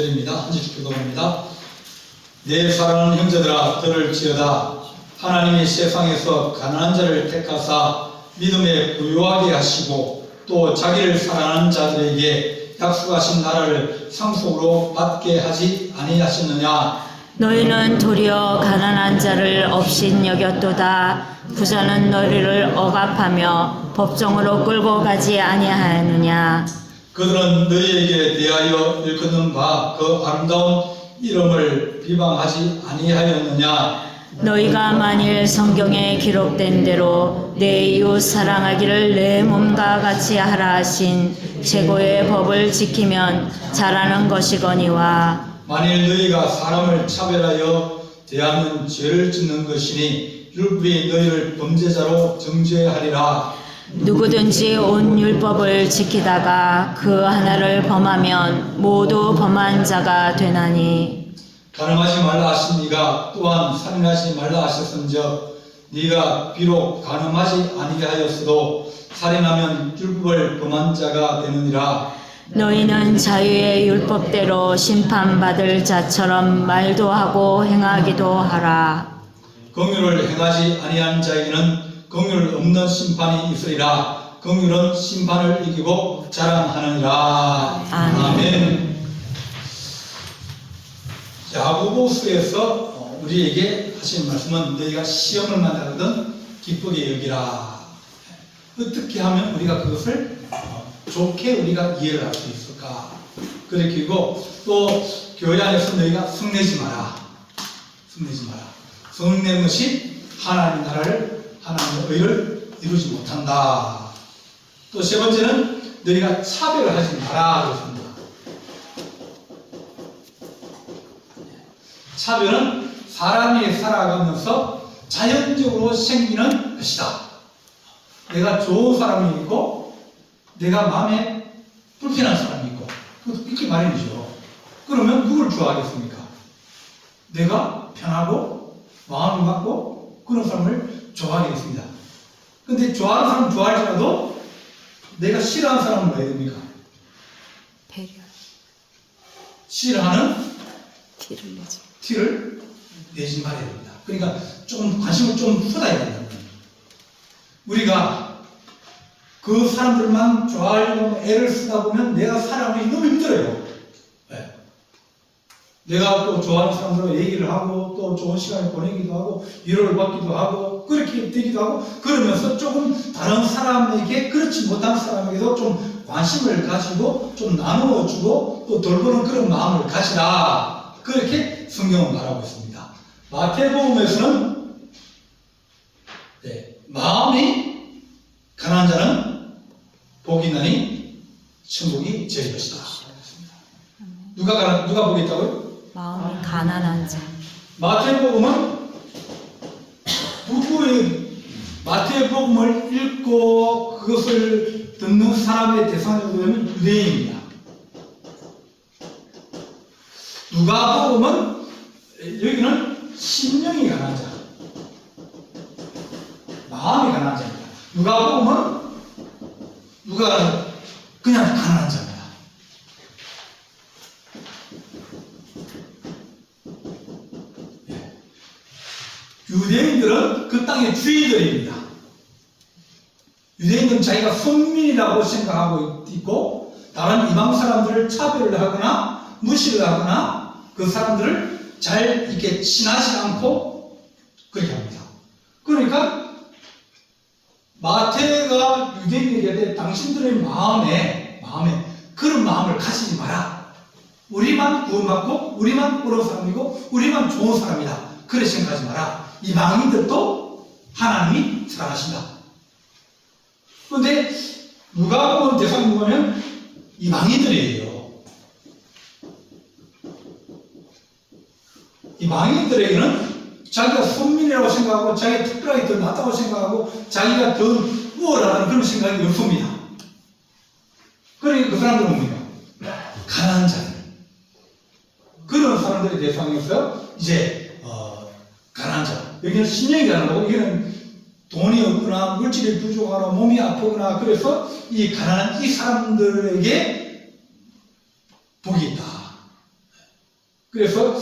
입니다. 한지식 기도합니다. 내 사랑하는 형제들아 들을지어다. 하나님이 세상에서 가난한 자를 택하사 믿음에 부유하게 하시고 또 자기를 사랑하는 자들에게 약속하신 나라를 상속으로 받게 하지 아니하셨느냐. 너희는 도리어 가난한 자를 업신 여겼도다. 부자는 너희를 억압하며 법정으로 끌고 가지 아니하느냐. 그들은 너희에게 대하여 일컫는 바 그 아름다운 이름을 비방하지 아니하였느냐. 너희가 만일 성경에 기록된 대로 내 이웃 사랑하기를 내 몸과 같이 하라 하신 최고의 법을 지키면 잘하는 것이거니와. 만일 너희가 사람을 차별하여 대하면 죄를 짓는 것이니 율법이 너희를 범죄자로 정죄하리라. 누구든지 온 율법을 지키다가 그 하나를 범하면 모두 범한 자가 되나니. 간음하지 말라 하신 네가 또한 살인하지 말라 하셨은즉 네가 비록 간음하지 아니게 하였어도 살인하면 율법을 범한 자가 되느니라. 너희는 자유의 율법대로 심판받을 자처럼 말도 하고 행하기도 하라. 긍휼을 행하지 아니한 자에게는 긍휼 없는 심판이 있으리라. 긍휼은 심판을 이기고 자랑하느니라. 아멘. 야고보서에서 우리에게 하신 말씀은 너희가 시험을 만나거든 기쁘게 여기라. 어떻게 하면 우리가 그것을 좋게 우리가 이해를 할 수 있을까? 그리고 또 교회 안에서 너희가 성내지 마라. 성내지 마라. 성내는 것이 하나님 나라를 하나님의 의를 이루지 못한다. 또 세 번째는 너희가 차별을 하지 마라 그렇습니다. 차별은 사람이 살아가면서 자연적으로 생기는 것이다. 내가 좋은 사람이 있고 내가 마음에 불편한 사람이 있고 그것도 그렇게 말이죠. 그러면 누굴 좋아하겠습니까? 내가 편하고 마음이 맞고 그런 사람을 좋아하겠습니다. 근데 좋아하는 사람 좋아할지라도 내가 싫어하는 사람은 뭐 해야 됩니까? 배려. 싫어하는 티를 내지 말아야 됩니다. 그러니까 좀 관심을 좀 쏟아야 된다는 거예요. 우리가 그 사람들만 좋아하려고 애를 쓰다 보면 내가 살아가기 너무 힘들어요. 네. 내가 또 좋아하는 사람들과 얘기를 하고 또 좋은 시간을 보내기도 하고 위로를 받기도 하고 그렇게 되기도 하고 그러면서 조금 다른 사람에게 그렇지 못한 사람에게도 좀 관심을 가지고 좀 나누어 주고 또 돌보는 그런 마음을 가지라. 그렇게 성경은 말하고 있습니다. 마태복음에서는 마음이 가난한 자는 복이 있나니 천국이 저희 것이다. 누가 복이 있다고요? 마음이 가난한 자. 마태복음은 누구의 마태복음을 읽고 그것을 듣는 사람의 대상으로 보면 유대인입니다. 누가복음은 여기는 심령이 가난한 자, 마음이 가난한 자입니다. 누가복음은 누가 그냥 가난한 자입니다. 유대인들은 그 땅의 주인들입니다. 유대인들은 자기가 선민이라고 생각하고 있고 다른 이방 사람들을 차별을 하거나 무시를 하거나 그 사람들을 잘 이렇게 친하지 않고 그렇게 합니다. 그러니까 마태가 유대인에게 당신들의 마음에 그런 마음을 가지지 마라. 우리만 구원받고 우리만 옳은 사람이고 우리만 좋은 사람이다. 그렇게 생각하지 마라. 이방인들도 하나님이 사랑하신다. 그런데 누가 보는 대상이 뭐냐면 이방인들이에요. 이방인들에게는 자기가 선민이라고 생각하고 자기가 특별하게 더 낫다고 생각하고 자기가 더 우월하다는 그런 생각이 없습니다. 그러니까 그 사람들은 뭡니까? 가난한 자들. 그런 사람들의 대상에서 이제 가난한 자. 여기는 신령이 가난하고 여기는 돈이 없거나 물질이 부족하거나 몸이 아프거나 그래서 이 가난한 이 사람들에게 복이 있다. 그래서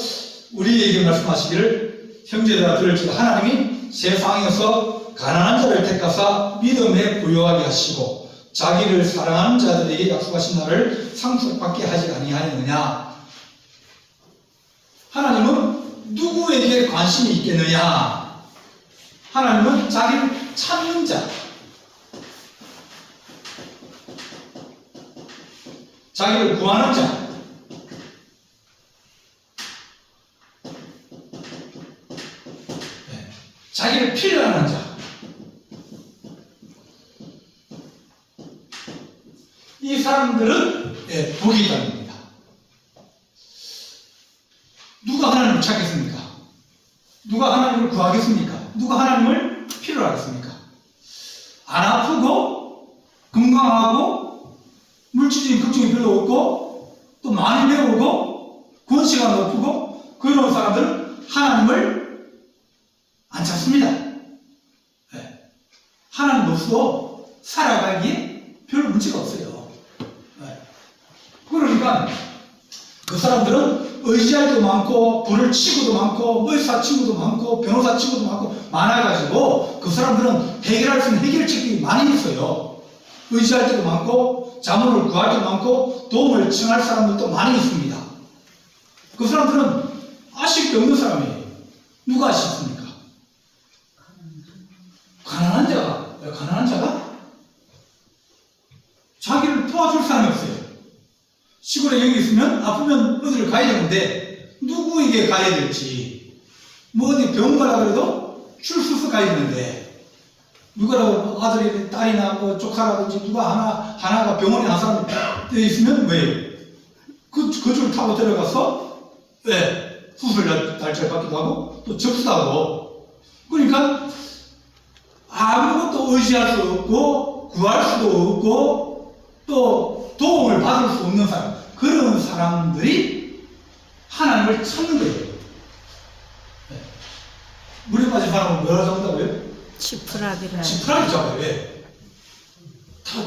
우리에게 말씀하시기를 형제들아 들을지어다 하나님이 세상에서 가난한 자를 택하사 믿음에 부요하게 하시고 자기를 사랑하는 자들에게 약속하신 날을 상속받게 하지 아니하였느냐. 하나님은 누구에게 관심이 있겠느냐. 하나님은 자기를 찾는 자, 자기를 구하는 자, 자기를 필요하는 자, 이 사람들은 복이 있다는 겁니다. 누가 하나님을 찾겠습니까? 누가 하나님을 구하겠습니까? 누가 하나님을 필요로 하겠습니까? 안 아프고 건강하고 물질적인 걱정이 별로 없고 또 많이 배우고 권세가 높고 그런 사람들은 하나님을 안 찾습니다. 하나님 없어도 살아가기에 별 문제가 없어요. 그러니까 그 사람들은 의지할 도 많고 불을 치고도 많고 의사 친구도 많고 변호사 친구도 많고 많아가지고 그 사람들은 해결할 수 있는 해결책이 많이 있어요. 의지할 때도 많고 자문을 구할 때도 많고 도움을 청할 사람들도 많이 있습니다. 그 사람들은 아쉽게 없는 사람이에요. 누가 아쉽습니까? 가난한 자가. 왜 가난한 자가? 자기를 도와줄 사람이 없어요. 시골에 여기 있으면 아프면 어디를 가야 되는데 누구에게 가야 될지 뭐 어디 병 가라 그래도 출수서 가야 되는데 누가라고 아들이 딸이나 뭐 조카라든지 누가 하나가 병원에 한 사람이 되어 있으면 왜? 그 줄 타고 들어가서 왜? 수술 날짜를 받기도 하고 또 접수도 하고 그러니까 아무것도 의지할 수 없고 구할 수도 없고 또 도움을 받을 수 없는 사람 그런 사람들이 하나님을 찾는 거예요. 물에 빠진 사람은 뭐라고 잡는다고요? 지푸라기를 지푸라기 잡아요. 왜?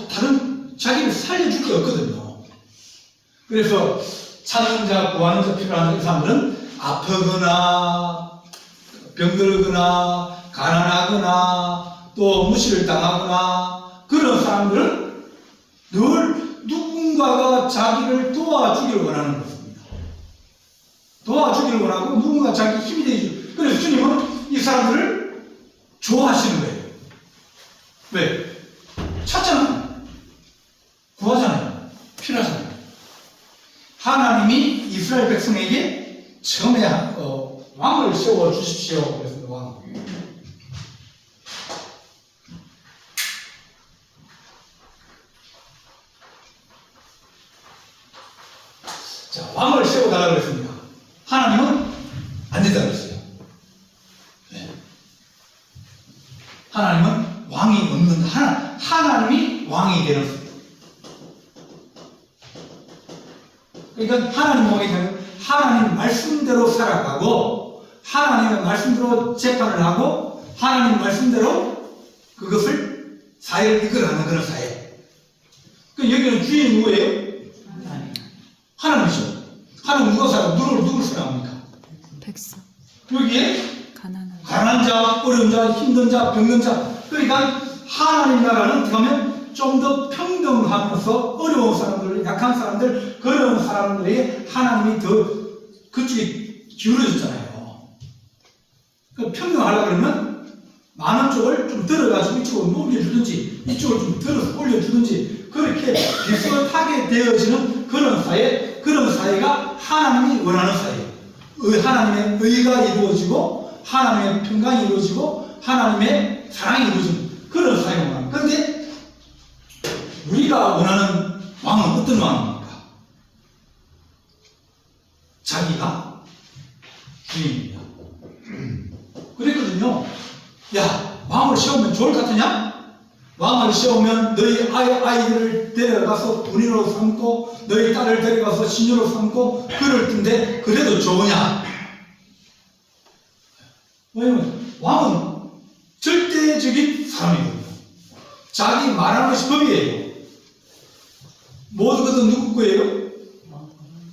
다른 자기를 살려줄 게 없거든요. 그래서 찾는 자, 구하는 자 필요한 사람들은 아프거나 병들거나 가난하거나 또 무시를 당하거나 그런 사람들은 늘 누군가가 자기를 도와주기를 원하는 것입니다. 도와주기를 원하고 누군가 자기 힘이 되기. 그래서 주님은 이 사람들을 좋아하시는 거예요. 왜? 찾잖아요. 구하잖아요. 필요하잖아요. 하나님이 이스라엘 백성에게 처음에 왕을 세워 주십시오. 그랬습니다. 왕. 자, 왕을 세워달라고 그랬습니다. 하나님은 안 된다고 그랬어요. 네. 하나님은 왕이 없는, 하나님이 왕이 되는 겁니다. 그러니까 하나님 왕이 되는, 하나님 말씀대로 살아가고, 하나님의 말씀대로 재판을 하고, 하나님 말씀대로 그것을 사회를 이끌어가는 그런 사회. 그 여기는 주인이 누구예요? 하나님이죠. 하나님 누가 살아? 누구를 사랑합니까? 백성. 여기에 가난한 자, 어려운 자, 힘든 자, 병든 자. 그러니까 하나님 나라는 어떻게 하면 좀 더 평등하면서 어려운 사람들, 약한 사람들, 그런 사람들에게 하나님이 더 그쪽에 기울여졌잖아요. 그러니까 평등하려고 그러면 많은 쪽을 좀 들어가지고 이쪽으로 올려주든지 이쪽을 좀 들어서 올려주든지 그렇게 비슷하게 되어지는 그런 사회, 그런 사회가 하나님이 원하는 사회. 하나님의 의가 이루어지고 하나님의 평강이 이루어지고 하나님의 사랑이 이루어지는 그런 사회가 원합니다. 그런데 우리가 원하는 왕은 어떤 왕입니까? 자기가 주인입니다. 그랬거든요. 야, 왕을 세우면 좋을 것 같으냐? 왕을 세우면 너희 아이들을 데려가서 군인으로 삼고 너희 딸을 데려가서 신녀로 삼고 그럴 텐데 그래도 좋으냐? 왜냐면 왕은 절대적인 사람이거든요. 자기 말하는 것이 법이에요. 모든 것은 누구 거예요?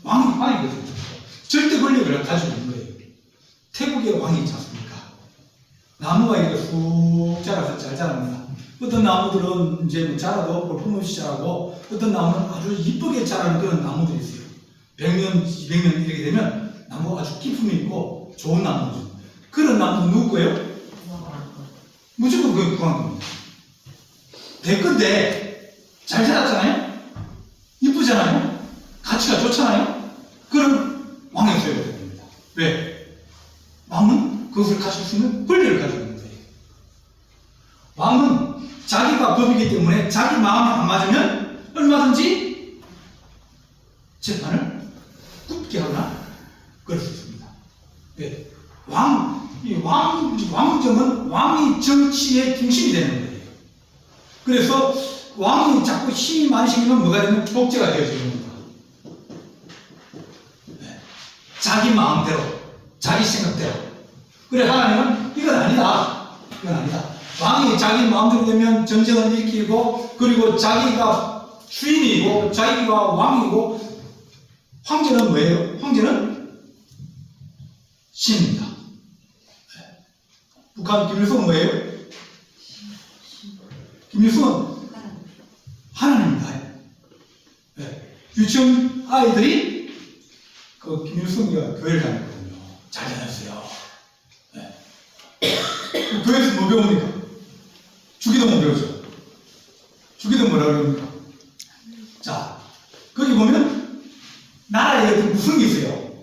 왕이거든요. 절대 권력을 가지고 있는 거예요. 태국의 왕이 있지 않습니까? 나무가 이렇게 쑥 자라서 잘 자랍니다. 어떤 나무들은 이제 뭐 자라도 볼품없이 자라고, 어떤 나무는 아주 이쁘게 자라는 그런 나무들이 있어요. 100년, 200년 이렇게 되면 나무가 아주 기품이 있고 좋은 나무죠. 그런 나무는 누구 거예요? 무조건 그게 구한 겁니다. 백건데 잘 자랐잖아요? 이쁘잖아요? 가치가 좋잖아요? 그럼 왕의 소유가 됩니다. 왜? 왕은 그것을 가질 수 있는 권리를 가지고 있는 거예요. 왕은 자기가 법이기 때문에 자기 마음에 안 맞으면 얼마든지 재판을 굳게 하거나 그럴 수 있습니다. 왜? 왕정은 왕이 정치의 중심이 되는 거예요. 그래서 왕이 자꾸 힘이 많이 생기면 뭐가 되면 독재가 되어지는 겁니다. 네. 자기 마음대로, 자기 생각대로. 그래, 하나님은 이건 아니다. 이건 아니다. 왕이 자기 마음대로 되면 전쟁을 일으키고, 그리고 자기가 주인이고, 자기가 왕이고, 황제는 뭐예요? 황제는 신입니다. 네. 북한 김일성은 뭐예요? 김일성은 하나님입니다. 네. 유치원 아이들이 그 김일성이가 교회를 다녔거든요. 잘 다녔어요. 네. 그 교회에서 뭐 배웁니까? 주기도문 배우죠. 주기도문 뭐라고 그럽니까? 자, 거기 보면 나라에 어떤 구성이 있어요.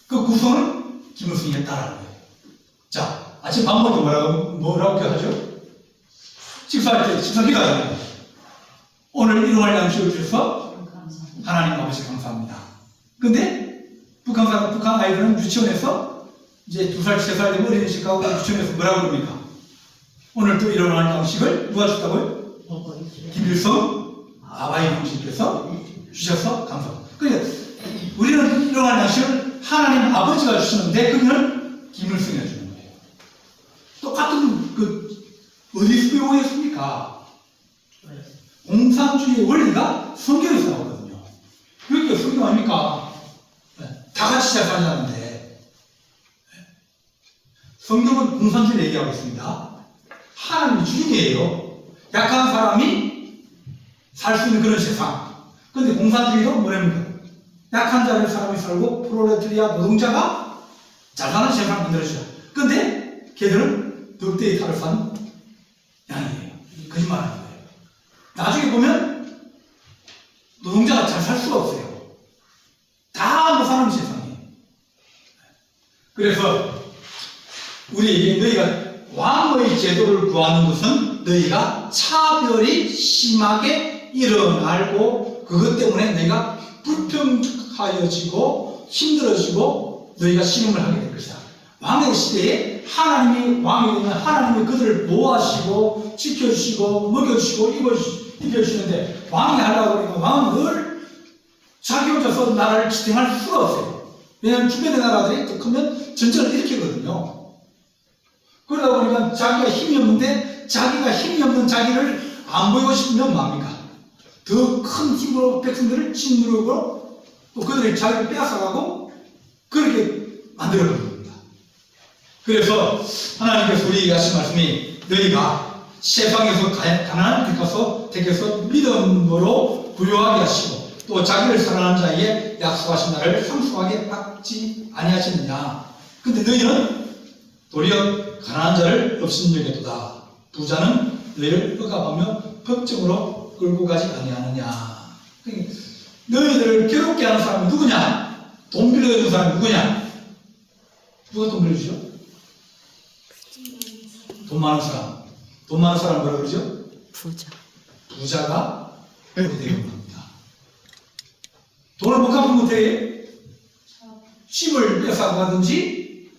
그 구성을 김일성이 했다라는 거예요. 자, 아침 밥 먹을 때 뭐라고 하죠? 식사할 때 식사기가 하잖아요. 오늘 일용할 양식을 주셔서 하나님 아버지 감사합니다. 근데 북한 아이들은 유치원에서 이제 2살, 3살 되면 어린이집 가고 유치원에서 뭐라고 그럽니까? 오늘 또 일용할 양식을 누가 줬다고요? 김일성 아바이 형님께서 주셔서 감사합니다. 그러니까 우리는 일용할 양식을 하나님 아버지가 주시는데 그는 김일성이 주는 거예요. 똑같은 어디서 배우겠습니까? 공산주의의 원리가 성경에서 나오거든요. 그게 성경 아닙니까? 네. 다 같이 잘 살자는데. 네. 성경은 공산주의를 얘기하고 있습니다. 하나님이 주인이에요. 약한 사람이 살 수 있는 그런 세상. 근데 공산주의도 뭐랍니까? 약한 자를 사람이 살고 프롤레타리아 노동자가 잘 사는 세상을 만들어주죠. 근데 걔들은 늑대의 탈을 산 양이에요. 거짓말 하는 거예요. 나중에 보면 노동자가 잘 살 수가 없어요. 다 못 사는 세상이에요. 그래서 우리에게 너희가 왕의 제도를 구하는 것은 너희가 차별이 심하게 일어나고 그것 때문에 너희가 불평하여지고 힘들어지고 너희가 신음을 하게 될 것이다. 왕의 시대에 하나님이 왕이 되면 하나님이 그들을 보호하시고 지켜주시고 먹여주시고 입혀주시는데 왕이 하려고 하니까 왕은 늘 자기 혼자서 나라를 지탱할 수가 없어요. 왜냐하면 주변의 나라들이 더 크면 전쟁을 일으키거든요. 그러다 보니까 자기가 힘이 없는데 자기가 힘이 없는 자기를 안 보이고 싶으면 뭡니까? 더 큰 힘으로 백성들을 짓누르고 또 그들의 자기를 빼앗아가고 그렇게 만들어버린 겁니다. 그래서 하나님께서 우리에게 하신 말씀이 너희가 세상에서 가난한 택해서 믿음으로 부유하게 하시고 또 자기를 사랑하는 자에게 약속하신 날을 상속하게 받지 아니하셨느냐. 근데 너희는 도리어 가난한 자를 없인 여겨도다. 부자는 너희를 억압하며 법정으로 끌고 가지 아니하느냐. 너희들을 괴롭게 하는 사람이 누구냐? 돈 빌려주는 사람이 누구냐? 누가 돈 빌려주죠? 돈 많은 사람. 돈 많은 사람 뭐라 그러죠? 부자가 그렇게 되는 겁니다. 돈을 못 갚으면 어떻게 해? 집을 뺏어가고 하든지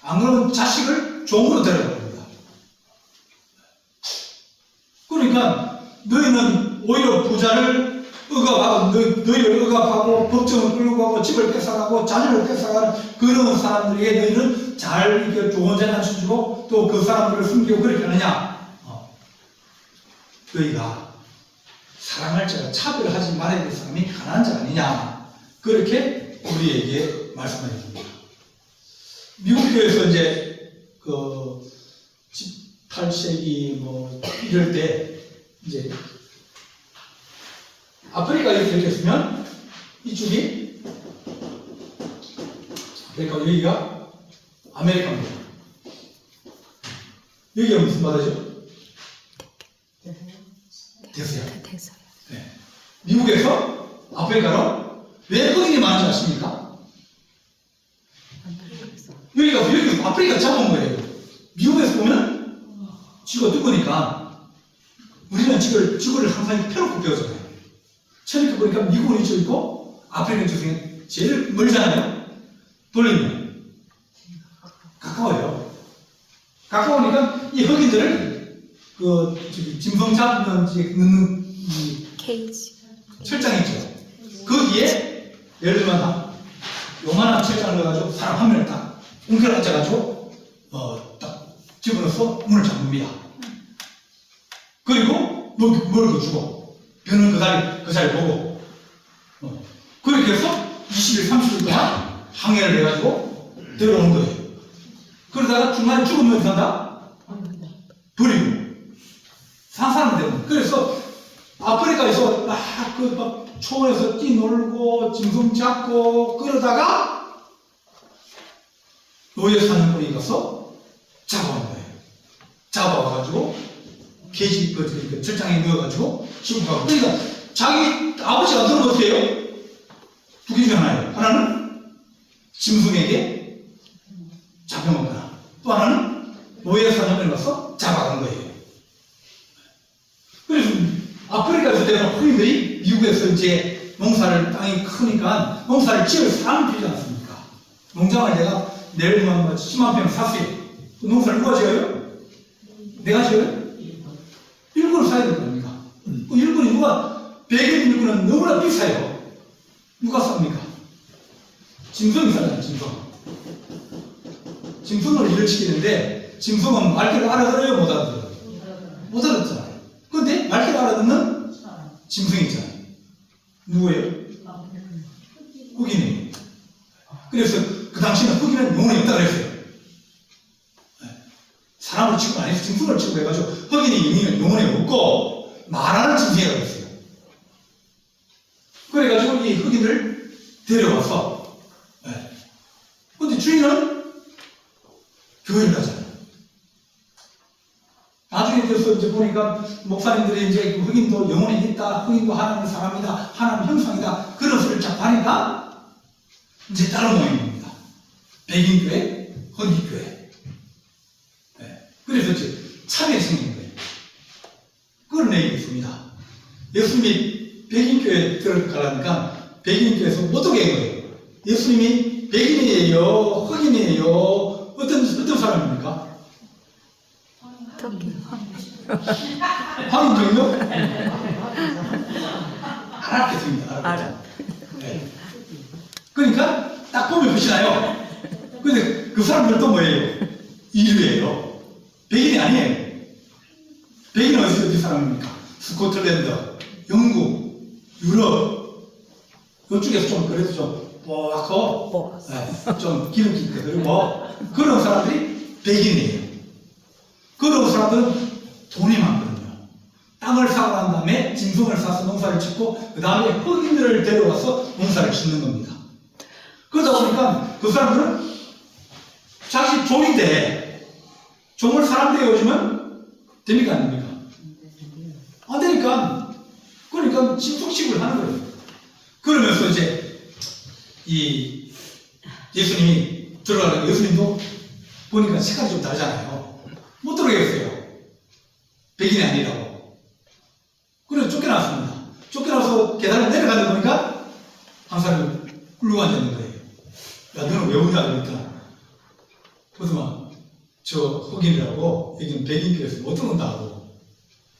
안 그러면 자식을 종으로 데려갑니다. 그러니까 너희는 오히려 부자를 억압하고 너희를 억압하고 법정을 끌고 가고 집을 뺏어가고 자녀를 뺏어가는 그런 사람들에게 너희는 잘 이렇게 좋은 재산 주고 또 그 사람들을 숨기고 그렇게 하느냐? 너희가 사랑할 자가 차별하지 말아야 될 사람이 가난한 자 아니냐? 그렇게 우리에게 말씀해 줍니다. 미국 교회에서 이제 그 18세기 뭐 이럴 때 이제 아프리카 이렇게 있으면 이쪽이 그러니까 여기가 아메리카입니다. 여기가 무슨 바다죠? 대서양. 네. 미국에서 아프리카로 왜 흑인이 많은지 아십니까? 여기가 아프리카 잡아온 거예요. 미국에서 보면 지구가 뜨거우니까 우리는 지구를 항상 펴놓고 배우잖아요. 처음에 보니까 미국은 이쪽 있고 아프리카 중에 제일 멀잖아요. 돌리면 가까워요. 가까우니까 이 흑인들을 짐승 잡는 넣는 이 케이지. 철장 있죠. 거기에 예를 들면 요만한 철장을 넣어가지고 사람 한 명을 딱 웅크려 앉아가지고 딱 집어넣어서 문을 잠깁니다. 그리고 뭘 주고 변은 그 자리 보고 그렇게 해서 20일, 30일 동안 항해를 해가지고 들어오는 거예요. 그러다가 중간에 죽으면 어떻게 한다? 버리고 산 사람은 되는. 그래서 아프리카에서 막 초원에서 뛰놀고 짐승 잡고 그러다가 노예 사는 분이 가서 잡아온 거예요. 잡아와가지고 케이지 그 철장에 넣어가지고 지금 가고. 그러니까 자기 아버지가 들으면 어떻게 해요? 두 개 중 하나예요. 하나는 짐승에게 잡혀먹거나 또 하나는 노예 사냥을 가서 잡아간 거예요. 그래서 아프리카에서 되는 흑인들이 미국에서 이제 농사를 땅이 크니까 농사를 지을 사람이 필요하지 않습니까? 농장을 내가 내일 보면 10만 평 샀어요. 그 농사를 누가 지어요? 내가 지어요? 일꾼을 사야 될 겁니다. 그 일꾼이 누가, 백인 일꾼은 너무나 비싸요. 누가 삽니까? 짐승이 사잖아요, 짐승. 짐승을 일을 시키는데, 짐승은 말귀를 알아들어요, 못 알아들어요? 못 알아듣잖아요. 근데 말귀를 알아듣는 짐승이 있잖아요. 누구예요? 흑인이에요. 그래서 그 당시에는 흑인은 영혼이 없다고 그랬어요. 사람을 치고 아니고 짐승을 치고 해가지고 흑인이 영혼이 없고 말하는 짐승이라고 했어요. 그래가지고 이 흑인을 데려와서 근데 주인은 교회를 가잖아요. 나중에 그래서 이제 보니까 목사님들이 이제 흑인도 영혼이 있다, 흑인도 하나님의 사람이다, 하나님의 형상이다, 그런 소리를 자꾸 하니까 이제 다른 모임이 겁니다. 백인교회, 흑인교회. 그래서 이제 차별이 생긴 거예요. 그런 얘기가 있습니다. 예수님이 백인교회에 들어가려니까 백인교회에서 못 오게 한 거예요. 예수님이 백인이에요, 흑인이에요, 어떤 사람입니까? 황인종요? 알았겠습니다. 알아. 네. 그러니까 딱 보면 보시나요? 근데 그 사람들은 또 뭐예요? 인류예요. 백인이 아니에요. 백인은 어디 사람입니까? 스코틀랜드, 영국, 유럽 이쪽에서 좀 그래도 좀 뽀얗고 좀 기름기 있고 그리고 그런 사람들이 백인이에요. 그런 사람들은 돈이 많거든요. 땅을 사고 난 다음에 짐승을 사서 농사를 짓고 그 다음에 흑인들을 데려와서 농사를 짓는 겁니다. 그러다 보니까 그 사람들은 자기 종인데 종을 사람 되어주면 됩니까 안 됩니까? 안 되니까 그러니까 짐승식을 하는 거예요. 그러면서 이제 이 예수님이 들어가는 예수님도 보니까 색깔이 좀 다르잖아요. 못 들어가겠어요. 백인이 아니라고. 그래서 쫓겨났습니다. 쫓겨나서 계단을 내려가다 보니까 한 사람이 굴러 앉아있는 거예요. 야, 너는 왜 오냐? 그러니까. 그래서 저 흑인이라고 여기는 백인교회에서 못 들어온다고.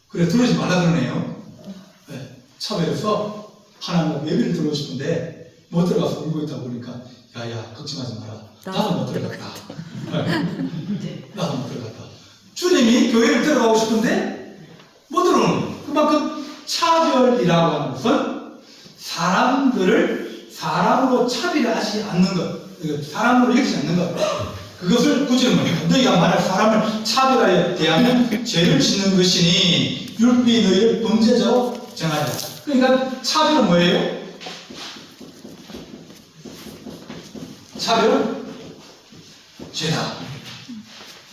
그래, 들어오지 말라 그러네요. 네, 차별해서 하나님 예배를 들어오고 싶은데 못 들어가서 울고 있다 보니까 야야 걱정하지 마라. 나도 못 들어갔다. 나도 못 들어갔다. 주님이 교회를 들어가고 싶은데 못 들어오는 거예요. 그만큼 차별이라고 하는 것은 사람들을 사람으로 차별하지 않는 것, 사람으로 여기지 않는 것. 그것을 구제는 뭐냐? 너희가 만약 사람을 차별하여 대하면 죄를 짓는 것이니 율법이 너희를 범죄자로 정하리라. 그러니까 차별은 뭐예요? 차별은 죄다.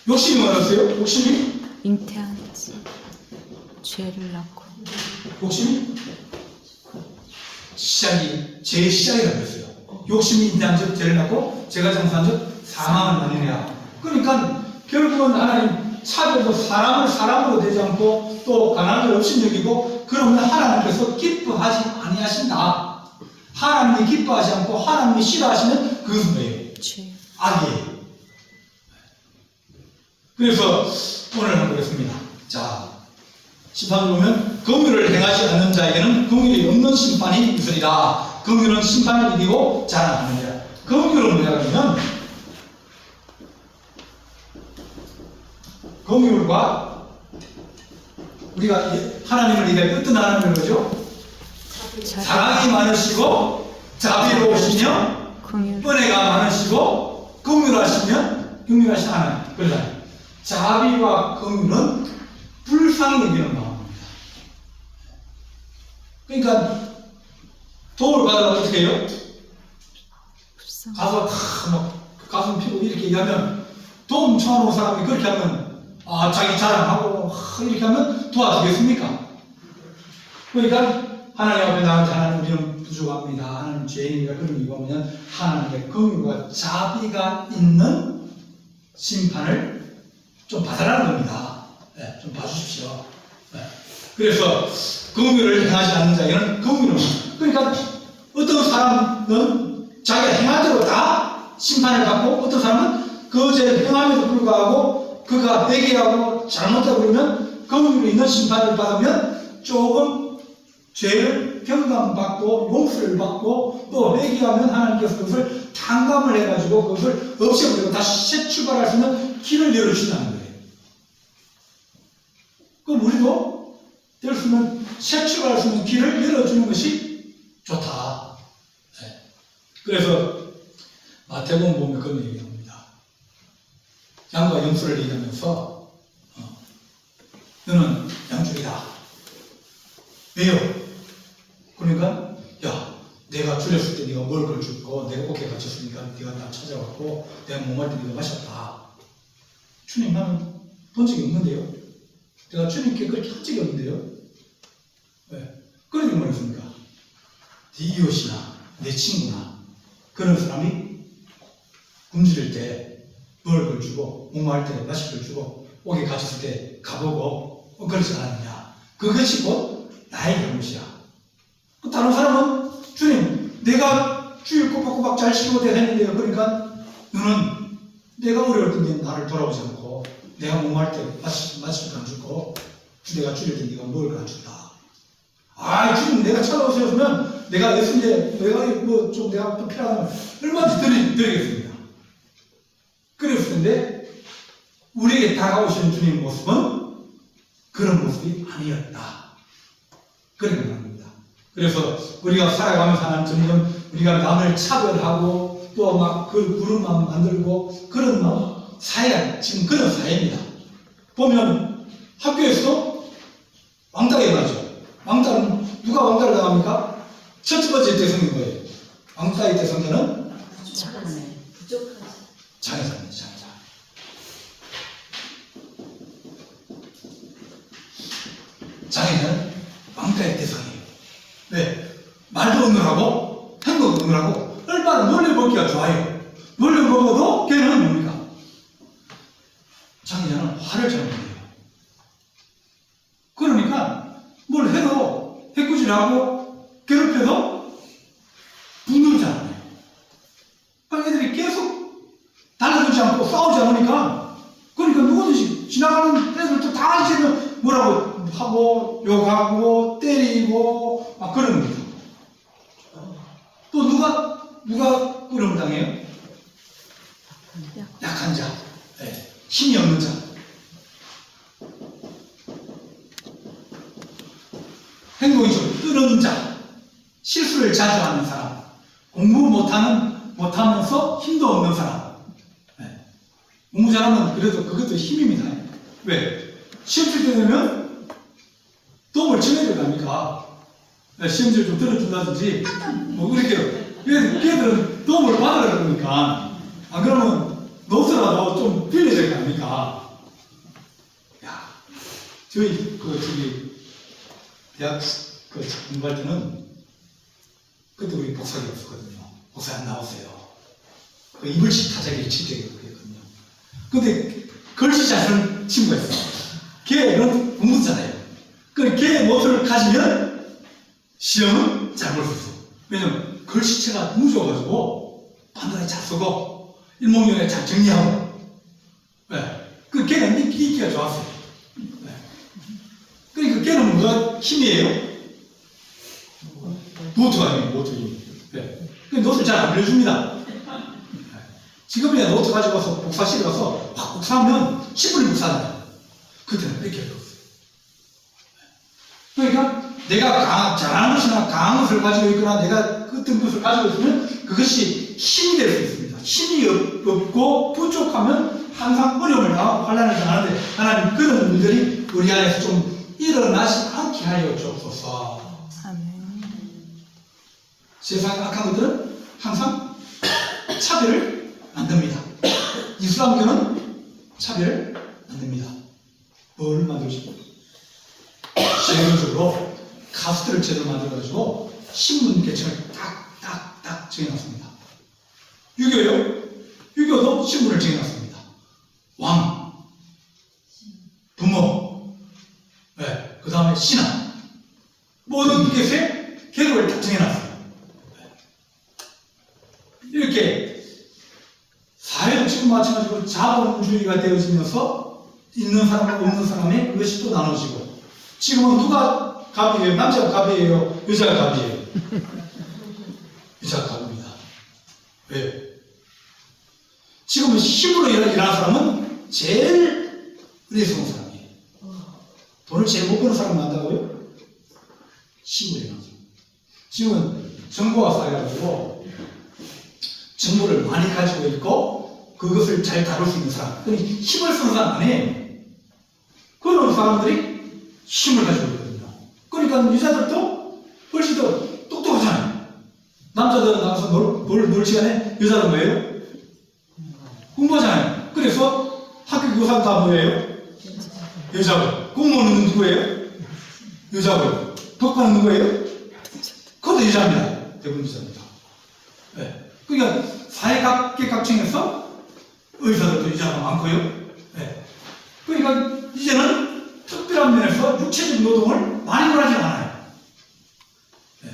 욕심이 뭐였어요? 욕심이? 잉태한 지 죄를 낳고 욕심이? 제 시작이라고 했어요. 욕심이 인자한 즉 죄를 낳고 죄가 장수한 즉 사망을 낳느냐. 그러니까 결국은 하나님 차별도 사람을 사람으로 되지 않고 또 가난을 업신여기고 그러면 하나님께서 기뻐하지 아니하신다. 하나님이 기뻐하지 않고 하나님이 싫어하시는 그것은 뭐예요? 죄. 악이에요. 그래서 오늘 한번 보겠습니다. 자, 심판을 보면 긍휼을 행하지 않는 자에게는 긍휼이 없는 심판이 있으리라. 긍휼은 심판을 이기고 자랑하느니라. 긍휼은 뭐냐 그러면 긍휼과 우리가 하나님을 얘기할 때 어떤 하나님을 거죠? 사랑이 많으시고 자비로우시며 긍휼. 은혜가 많으시고 긍휼하신 하나님. 그러잖아요. 자비와 긍휼은 불쌍히 여기는 마음입니다. 그러니까 도움을 받으면 어떻게 해요? 불쌍. 가서 막 가슴 피고 이렇게 얘기하면 도움 청하는 사람이 그렇게 하면 자기 자랑하고 이렇게 하면 도와주겠습니까? 그러니까 하나님 앞에 나한테 하나님 우리는 부족합니다. 하나님 죄인이라 그런 이유가 뭐냐면 하나님의 긍휼과 자비가 있는 심판을 좀 받아라는 겁니다. 네, 좀 봐주십시오. 네. 그래서 긍휼을 행하지 않는 자에게는 긍휼은 그러니까 어떤 사람은 자기가 행한 대로 다 심판을 받고 어떤 사람은 그 죄를 행함에도 불구하고 그가 회개하고 잘못하고 그러면 긍휼이 있는 심판을 받으면 조금 죄를 경감받고 용서를 받고 또 회개하면 하나님께서 그것을 탕감을 해가지고 그것을 없애버리고 다시 새 출발할 수 있는 길을 열어주신다는 거예요. 그럼 우리도 될 수 있는 새 출발할 수 있는 길을 열어주는 것이 좋다. 네. 그래서 마태복음 보면 그런 얘기합니다. 양과 염소를 얘기하면서 너는 양줄이다. 왜요? 그러니까 야 내가 줄였을 때 네가 먹을 걸 줬고 내가 어깨에 갇혔으니까 네가 나 찾아왔고 내가 목말 때 네가 마셨다. 주님 나는 본 적이 없는데요. 내가 주님께 그렇게 한 적이 없는데요. 왜? 그러게 말했습니까? 네 이웃이나 내 친구나 그런 사람이 굶주릴 때 먹을 걸 주고 목마를 때 마실 걸 주고 옥에 갇혔을 때 가보고 그러지 않았느냐. 그것이 곧 나의 잘못이야. 그 다른 사람은 주님 내가 주일 꼬박꼬박 잘 지키고 내가 했는데요. 그러니까 너는 내가 어려울 때 나를 돌아보지 않고 내가 목마를 때 마실 걸 안 주고 내가 주일 때 네가 먹을 걸 안 준다. 주님 내가 찾아오셨으면 내가 예수님 내가 뭐 좀 내가 또 필요하다면 얼마든지 드리겠습니다. 그랬을 텐데 우리에게 다가오시는 주님의 모습은 그런 모습이 아니었다. 그렇게 말합니다. 그래서 우리가 살아가면서 하는 점점 우리가 남을 차별하고 또 막 그 구름만 만들고 그런 사회가 지금 그런 사회입니다. 보면 학교에서도 왕따가 일어나죠. 왕따는 누가 왕따를 당합니까? 첫 번째 대상인 거예요. 왕따의 대상자는 장애자입니다. 장애자. 장애자는 왕따의 대상이에요. 왜? 말도 어눌하고 행동도 어눌하고 얼마나 놀려 먹기가 좋아요. 놀려 먹어도 걔는 뭡니까? 장애자는 화를 잘 못해요. 그러니까 뭘 해도 해꾸질하고 괴롭혀도 분노를 잘 안 해요. 애들이 계속 달라들지 않고 싸우지 않으니까 그러니까 누구든지 지나가는 애들도 다 이제는 뭐라고 하고 욕하고 때리고 막 그런 겁니다. 또 누가 끌어을 당해요? 약한 자, 네. 힘이 없는 자. 행동이 좀 끊어는 자, 실수를 자주 하는 사람, 공부 못하면서 힘도 없는 사람. 네. 공부 잘하면 그래도 그것도 힘입니다. 왜? 시험 칠 때 되면 도움을 청해야 된다니까. 시험지를 좀 들어준다든지, 뭐, 그렇게. 걔들은 도움을 받으라 그러니까. 안 그러면 노트라도 좀 빌려야 될 거 아닙니까? 야, 저희, 대학, 공부할 때는, 그때 우리 복사기 없었거든요. 복사 안 나왔어요. 그 이불식 타자기를 칠 때가 그랬거든요. 근데 글씨 잘 쓰는 친구가 있어. 걔는 공부잖아요. 걔 노트를 가지면 시험은 잘 볼 수 있어. 왜냐면 글씨체가 너무 좋아가지고 판단이 잘 쓰고 일목요연에 잘 정리하고. 네. 걔는 인기가 좋았어요. 네. 그러니까 걔는 뭐가 힘이에요? 노트가 아니에요. 노트 힘. 네. 노트를 잘 안 빌려줍니다. 지금이야 노트 가지고 와서 복사실에 가서 막 복사하면 10분이 복사하잖아요. 그때는 이렇게 어려웠어요. 그러니까 내가 잘하는 것이나 강한 것을 가지고 있거나 내가 어떤 것을 가지고 있으면 그것이 힘이 될 수 있습니다. 힘이 없고 부족하면 항상 어려움을 당하고 환난을 당하는데 하나님 그런 일들이 우리 안에서 좀 일어나지 않게 하여 주옵소서. 아멘. 세상의 악한 것들은 항상 차별을 만듭니다. 이슬람교는 차별을 만듭니다. 뭘 만들죠? 제도적으로 카스트를 제대로 만들어가지고 신분 계층을 딱딱딱 정해놨습니다. 유교요? 유교도 신분을 정해놨습니다. 왕, 부모, 네, 그 다음에 신하, 모든 것에 계급을 딱 정해놨어요. 이렇게 사회도 지금 마찬가지로 자본주의가 되어지면서 있는 사람과 없는 사람의 그것이 또 나눠지고 지금은 누가 갑이에요? 남자가 갑이에요? 여자가 갑이에요? 여자가 갑입니다. 왜? 지금은 힘으로 일하는 사람은 제일 어리석은 사람이에요. 돈을 제일 못 버는 사람 난다고요? 힘으로 일하는 사람. 지금은 정보화 쌓여가지고 정보를 많이 가지고 있고 그것을 잘 다룰 수 있는 사람, 그러니 힘을 쓰는 사람 아니에요. 그런 사람들이 힘을 가지고 있거든요. 그러니까 여자들도 훨씬 더 똑똑하잖아요. 남자들은 나가서 놀 시간에 여자들은 뭐예요? 공부하잖아요. 그래서 학교 교사는 다 뭐예요? 여자고. 공무원은 누구예요? 여자고. 법관은 누구예요? 그것도 여자입니다. 대부분 여자입니다. 네. 그러니까 사회각계각층에서 의사들도 여자가 많고요. 네. 그러니까 이제는 특별한 면에서 육체적 노동을 많이 원하지 않아요. 네.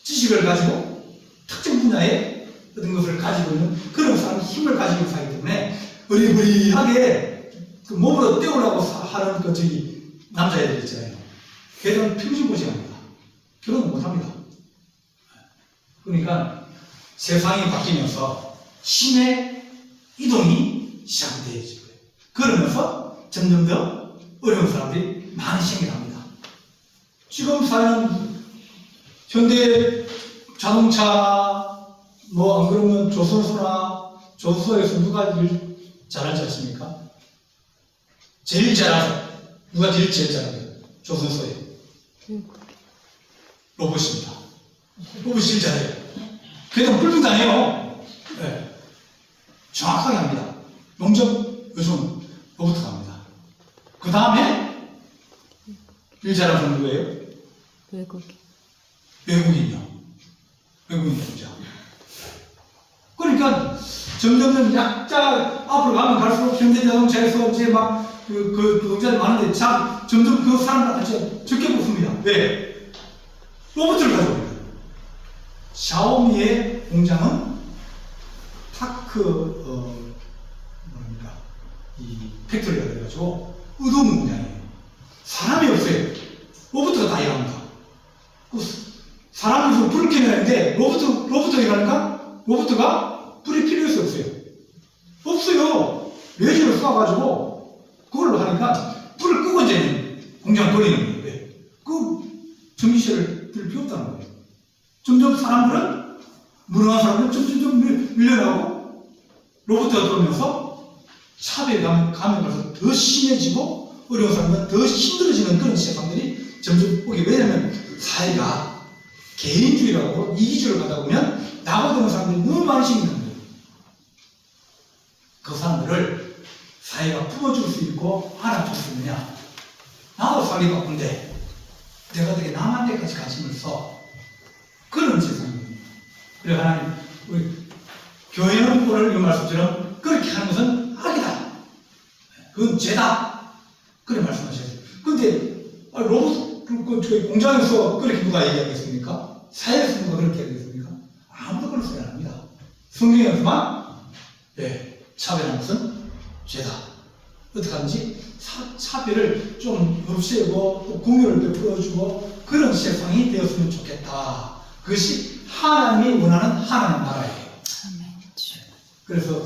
지식을 가지고 특정 분야에 어떤 것을 가지고 있는 그런 사람이 힘을 가지고 있는 사람이기 때문에 어리버리하게 그 몸으로 때우려고 하는 그 남자애들 있잖아요. 걔들은 평생 고생합니다. 결혼은 못합니다. 그러니까 세상이 바뀌면서 힘의 이동이 시작되어질 거예요. 그러면서 점점 더 어려운 사람들이 많이 생겨납니다. 지금 사는 현대 자동차 뭐 안 그러면 조선소나 조선소에서 누가 일 잘하지 않습니까? 제일 잘하죠. 누가 제일 잘하죠? 조선소에 로봇입니다. 로봇이 제일 잘해요. 그래도 불분당해요. 네. 정확하게 합니다. 농접 요즘 로봇가 합니다. 그 다음에 일 잘하는 사람 누구예요? 외국인이요. 외국인 부자. 그러니까 점점 약자 앞으로 가면 갈수록 현대자동차에서 이제 막 그 노동자들이 많은데 점점 그 사람들 적게 붙습니다. 왜? 로봇을 가지고 있어요. 샤오미의 공장은 이 팩토리가 돼가지고 의도문 공장이에요. 사람이 없어요. 로봇가 다 일합니다. 사람이 불을 켜야 하는데 로봇이 일하니까 로봇가 불이 필요해서 없어요. 없어요. 레지를 쏴가지고 그걸로 하니까 불을 끄고 이제 공장 돌리는 거예요. 왜? 그 전기세를 들 필요 없다는 거예요. 점점 사람들은 무능한 사람들은 점점 밀려나고 로봇가 들어오면서 차별감이 가서 더 심해지고 어려운 사람은 더 힘들어지는 그런 세상들이 점점 오게. 왜냐하면 사회가 개인주의라고 이기주의를 가다 보면 나고 되는 사람들이 너무 많이 생기는 거예요. 그 사람들을 사회가 품어줄 수 있고 알아줄 수 있느냐. 나도 살기 바쁜데 내가 되게 남한테까지 관심을 써. 그런 세상입니다. 그래 하나님, 우리 교회는 오늘 이 말씀처럼 그렇게 하는 것은 악이다. 그건 죄다. 그래 말씀하셨어요. 근데 로봇 공장에서 그렇게 누가 얘기하겠습니까? 사회에서 누가 그렇게 하겠습니까? 아무도 그런 소리 안 합니다. 성경에서만 차별하는 것은 죄다. 어떻게 하는지 차별을 좀 없애고 또 공유를 베풀어주고 그런 세상이 되었으면 좋겠다. 그것이 하나님이 원하는 하나님 나라예요. 그래서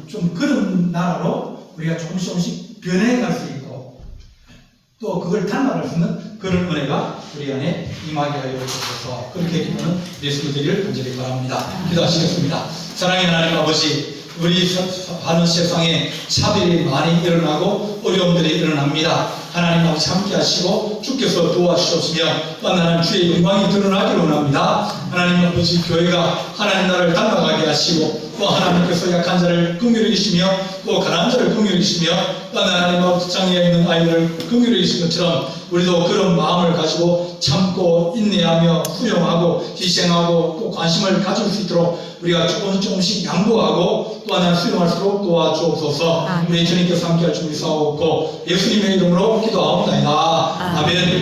좀 그런 나라로 우리가 조금씩 변해갈 수 있고 또 그걸 닮아갈 수 있는 그런 은혜가 우리 안에 임하게 하여 주셔서 그렇게 기도는 예수님들을 간절히 바랍니다. 기도하시겠습니다. 사랑하는 하나님 아버지, 우리 사는 세상에 차별이 많이 일어나고 어려움들이 일어납니다. 하나님 아버지 함께 하시고 주께서 도와주셨으며 또 하나님 주의 영광이 드러나기를 원합니다. 하나님 아버지, 교회가 하나님 나라를 닮아가게 하시고 또 하나님께서 약한 자를 긍휼히 여기시며 또 가난한 자를 긍휼히 여기시며 또 하나님 아버지 장애에 있는 아이들을 긍휼히 여기신 것처럼 우리도 그런 마음을 가지고 참고 인내하며 수용하고 희생하고 또 관심을 가질 수 있도록 우리가 조금씩 양보하고 또 하나 수용할수록 도와주옵소서. 우리 주님께서 함께할 준비 사옵고 예수님의 이름으로 기도하옵나이다. 아멘.